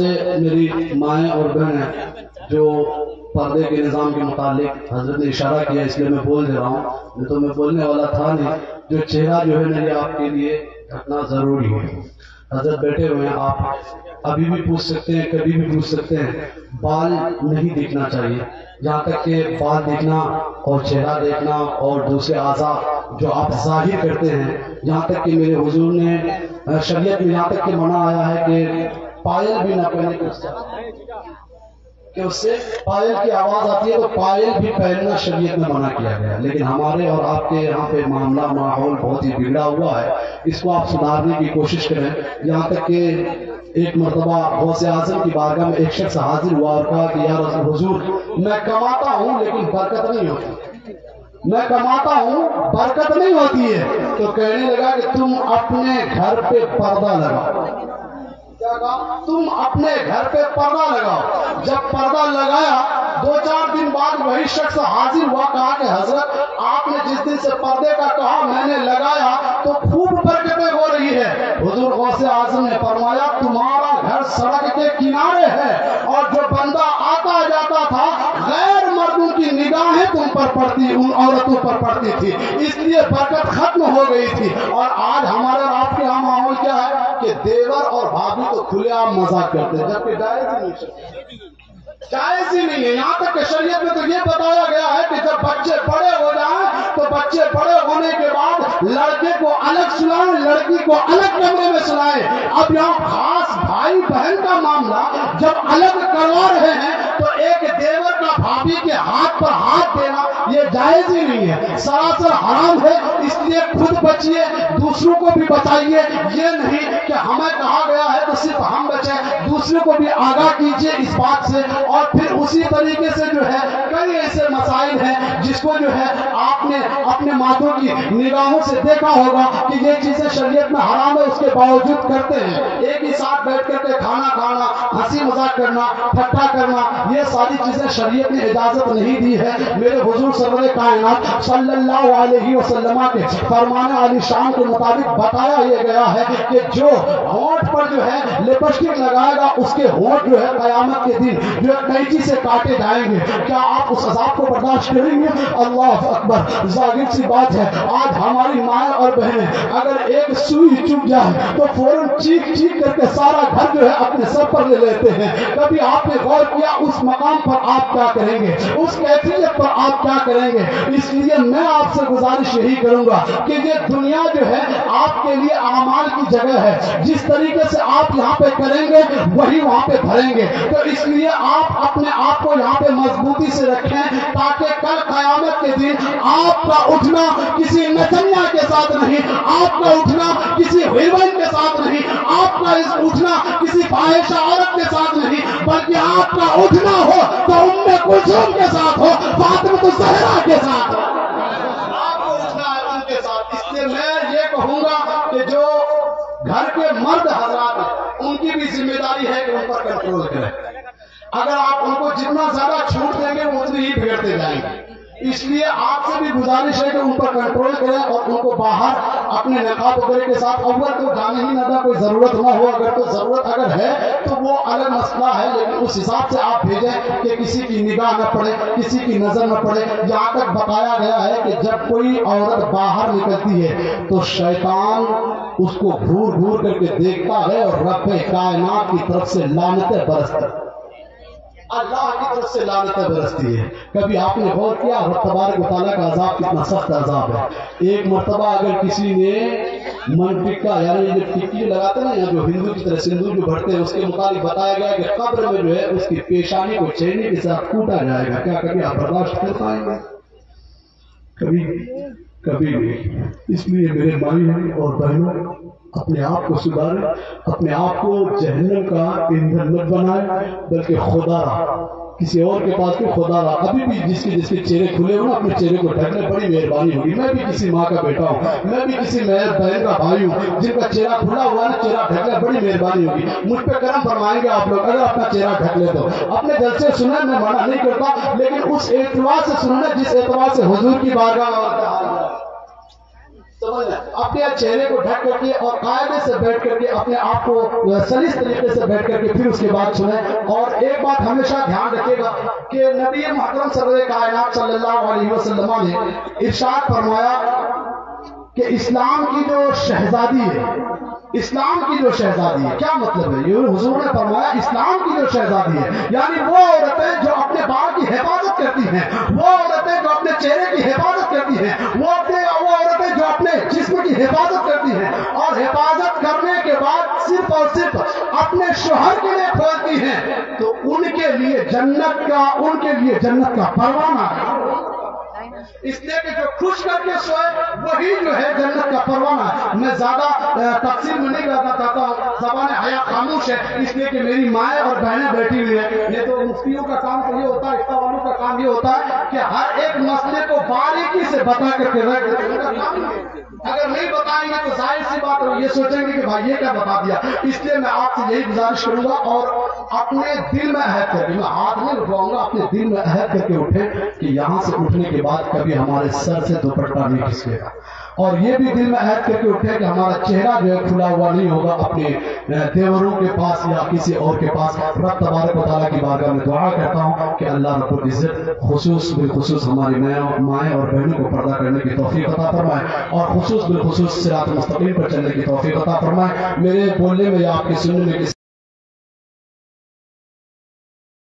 میری مائیں اور بہنیں جو پردے کے نظام کے متعلق حضرت نے اشارہ کیا، اس لیے میں بول دے رہا ہوں، نہیں تو میں بولنے والا تھا نہیں۔ جو چہرہ جو ہے نا یہ آپ کے لیے رکھنا ضروری ہے۔ حضرت بیٹھے ہوئے ہیں، آپ ابھی بھی پوچھ سکتے ہیں، کبھی بھی پوچھ سکتے ہیں۔ بال نہیں دکھنا چاہیے، جہاں تک کہ بال دیکھنا اور چہرہ دیکھنا اور دوسرے اعضاء جو آپ ظاہر کرتے ہیں، جہاں تک کہ میرے حضور نے شریعت میں یہاں تک کہ منع آیا ہے کہ پائل بھی نہ پہنے کہ اس سے پائل کی آواز آتی ہے، تو پائل بھی پہننا شریعت میں منع کیا گیا ہے۔ لیکن ہمارے اور آپ کے یہاں پہ معاملہ ماحول بہت ہی بگڑا ہوا ہے، اس کو آپ سدھارنے کی کوشش کریں۔ یہاں تک کہ ایک مرتبہ غوث اعظم کی بارگاہ میں ایک شخص حاضر ہوا اور کہا کہ یا حضور میں کماتا ہوں لیکن برکت نہیں ہوتی، میں کماتا ہوں برکت نہیں ہوتی ہے۔ تو کہنے لگا کہ تم اپنے گھر پہ پردہ لگاؤ۔ کیا کہا؟ تم اپنے گھر پہ پردہ لگاؤ۔ جب پردہ لگایا 2-4 دن بعد وہی شخص حاضر ہوا، کہا کہ حضرت آپ نے جس دن سے پردے کا کہا میں نے لگایا تو خوب برکتیں ہو رہی ہے۔ حضور غوث اعظم نے فرمایا تمہارا گھر سڑک کے کنارے ہے اور جو بندہ آتا جاتا تھا غیر مردوں کی نگاہیں تم پر پڑتی، ان عورتوں پر پڑتی تھی، اس لیے برکت ختم ہو گئی تھی۔ اور آج ہمارے اور آپ کے یہاں ماحول کیا ہے کہ دیور اور بھابھی تو کھلے عام مذاق کرتے ہیں، جبکہ جائز ہی نہیں ہے، جائز ہی نہیں ہے۔ یہاں تک کہ شریعت میں تو یہ بتایا گیا ہے کہ جب بچے بڑے ہو جائیں تو بچے بڑے ہونے کے بعد لڑکے کو الگ سلائیں، لڑکی کو الگ کمرے میں سلائیں۔ اب یہاں خاص بھائی بہن کا معاملہ جب الگ کروا رہے ہیں تو ایک دیور کا بھابھی کے ہاتھ پر ہاتھ دینا یہ جائز ہی نہیں ہے، سراسر حرام ہے۔ اس لیے خود بچیے، دوسروں کو بھی بچائیے۔ یہ نہیں کہ ہمیں کہا گیا ہے تو صرف ہم بچیں، دوسروں کو بھی آگاہ کیجیے اس بات سے۔ اور پھر اسی طریقے سے جو ہے کئی ایسے مسائل ہیں جس کو جو ہے آپ نے اپنے ماتوں کی نگاہوں سے دیکھا ہوگا کہ یہ چیزیں شریعت میں حرام ہے، اس کے باوجود کرتے ہیں۔ ایک ہی ساتھ بیٹھ کر کے کھانا کھانا، ہنسی مذاق کرنا، ٹھٹا کرنا، یہ ساری چیزیں شریعت نے اجازت نہیں دی ہے۔ میرے حضور سرور کائنات صلی اللہ علیہ وسلم کے فرمان علی شان کے مطابق بتایا یہ گیا ہے کہ جو ہونٹ پر جو ہے لپسٹک لگائے گا اس کے ہونٹ جو ہے قیامت کے دن جو قینچی سے کاٹے جائیں گے۔ کیا آپ اس عذاب کو برداشت کریں گے؟ اللہ اکبر۔ ظاہر سی بات ہے آج ہماری مائیں اور بہنیں اگر ایک سوئی چپ جائے تو فوراً چیخ چیخ کر کے سارا گھر جو ہے اپنے سر پر لے لیتے ہیں۔ کبھی آپ نے غور کیا اس مقام پر آپ کیا کریں گے، اس کیفیت پر آپ کیا کریں گے؟ اس لیے میں آپ سے گزارش یہی کروں گا کہ یہ دنیا جو ہے آپ کے لیے اعمال کی جگہ ہے، جس طریقے سے آپ یہاں پہ کریں گے وہی وہاں پہ بھریں گے۔ تو اس لیے آپ اپنے آپ کو یہاں پہ مضبوطی سے رکھیں تاکہ کل قیامت کے دن آپ کا اٹھنا کسی نچنیا کے ساتھ نہیں، آپ کا اٹھنا کسی ہیروئن کے ساتھ نہیں، آپ کا اٹھنا کسی فاحشہ عورت کے ساتھ نہیں، بلکہ آپ کا اٹھنا ہو تو ام کلثوم کے ساتھ ہو، فاطمہ الزہرا کے ساتھ ہو۔ آپ کو اٹھنا ہے ان کے ساتھ۔ اس لیے میں یہ کہوں گا کہ جو گھر کے مرد حضرات ہیں ان کی بھی ذمہ داری ہے کہ ان پر کنٹرول کریں۔ اگر آپ ان کو جتنا زیادہ چھوٹ دیں گے وہ اتنی ہی بگڑتے جائیں گے۔ اس لیے آپ سے بھی گزارش ہے کہ ان پر کنٹرول کریں اور ان کو باہر اپنے نقاب وغیرہ کے ساتھ اول تو جانے ہی نہ دیں، کوئی ضرورت نہ ہو، اگر تو ضرورت اگر ہے تو وہ الگ مسئلہ ہے، لیکن اس حساب سے آپ بھیجیں کہ کسی کی نگاہ نہ پڑے، کسی کی نظر نہ پڑے۔ یہاں تک بتایا گیا ہے کہ جب کوئی عورت باہر نکلتی ہے تو شیطان اس کو گھور گھور کر کے دیکھتا ہے اور رب کائنات کی طرف سے لعنتیں برستی ہیں، اللہ کی طرف سے لعنتیں برستی ہے۔ کبھی آپ نے غور کیا رب تبارک و تعالیٰ کا عذاب کتنا سخت عذاب ہے؟ ایک مرتبہ اگر کسی نے من ٹکا یعنی جو ٹکی لگاتے ہیں نا، جو ہندو کی طرح سندور جو بھرتے ہیں، اس کے مطابق بتایا گیا کہ قبر میں جو ہے اس کی پیشانی کو چینی کے ساتھ کوٹا جائے گا۔ کیا کبھی آپ برداشت کر پائیں گے؟ کبھی نہیں۔ اس لیے میرے بھائی اور بہنوں اپنے آپ کو سدھاریں، اپنے آپ کو جہنم کا ایندھن مت بنائیں، بلکہ خدا رہا کسی اور کے پاس کو خدا رہا۔ ابھی بھی جس کے چہرے کھلے ہو نا اپنے چہرے کو ڈھکنے بڑی مہربانی ہوگی۔ میں بھی کسی ماں کا بیٹا ہوں، میں بھی کسی بہن کا بھائی ہوں، جن کا چہرہ کھلا ہوا نا چہرہ ڈھکنے بڑی مہربانی ہوگی۔ مجھ پہ کرم فرمائیں گے آپ لوگ اگر اپنا چہرہ ڈھک لے تو۔ اپنے دل سے سنیں، میں منع نہیں کرتا، لیکن اس اعتبار سے سننا جس اعتبار سے حضور کی بارگاہ اپنے چہرے کو ڈھک کر کے اور قاعدے سے بیٹھ کر کے اپنے آپ کو سلیس طریقے سے بیٹھ کر کے پھر اس کے بعد سنیں. اور ایک بات ہمیشہ دھیان رکھے گا کہ نبی محترم سرور کائنات صلی اللہ علیہ وسلم نے ارشاد فرمایا کہ اسلام کی جو شہزادی ہے، اسلام کی جو شہزادی ہے، کیا مطلب ہے؟ یہ حضور نے فرمایا اسلام کی جو شہزادی ہے یعنی وہ عورتیں جو اپنے بال کی حفاظت کرتی ہیں، وہ عورتیں جو اپنے چہرے کی حفاظت کرتی ہیں، وہ عورتیں جو اپنے جسم کی حفاظت کرتی ہیں اور حفاظت کرنے کے بعد صرف اور صرف اپنے شوہر کے لیے کھولتی ہیں، تو ان کے لیے جنت کا پروانہ ہے. اس لیے کہ جو خوش کر کے سوئے وہی جو ہے جنت کا پروانہ ہے. میں زیادہ تفصیل میں نہیں کرنا چاہتا ہوں، زبان حیا خاموش ہے اس لیے کہ میری مائیں اور بہنیں بیٹھی ہوئی ہیں. یہ تو مفتیوں کا کام تو یہ ہوتا ہے، افتاء والوں کا کام یہ ہوتا ہے کہ ہر ایک مسئلے کو باریکی سے بتا کر کے رکھ دیتے ہیں. اگر نہیں بتائیں گے تو ظاہر سی بات ہے یہ سوچیں گے کہ بھائی یہ کیا بتا دیا. اس لیے میں آپ سے یہی گزارش کروں گا اور اپنے دل میں عہد کر کے، میں ہاتھ نہیں اٹھواؤں گا، اپنے دل میں عہد کر کے اٹھیں کہ یہاں سے اٹھنے کے بعد کبھی ہمارے سر سے دوپٹہ نہیں کھسکے گا. اور یہ بھی دل میں عہد کر کے اٹھے کہ ہمارا چہرہ جو ہے کھلا ہوا نہیں ہوگا اپنے دیوروں کے پاس یا کسی اور کے پاس. رب تبارک و تعالیٰ کی بارگاہ میں دعا کرتا ہوں کہ اللہ رب العزت بالخصوص ہماری مائیں اور بہنوں کو پردہ کرنے کی توفیق عطا فرمائے اور بالخصوص صراط مستقیم پر چلنے کی توفیق عطا فرمائے. میرے بولنے میں یا آپ کے سننے میں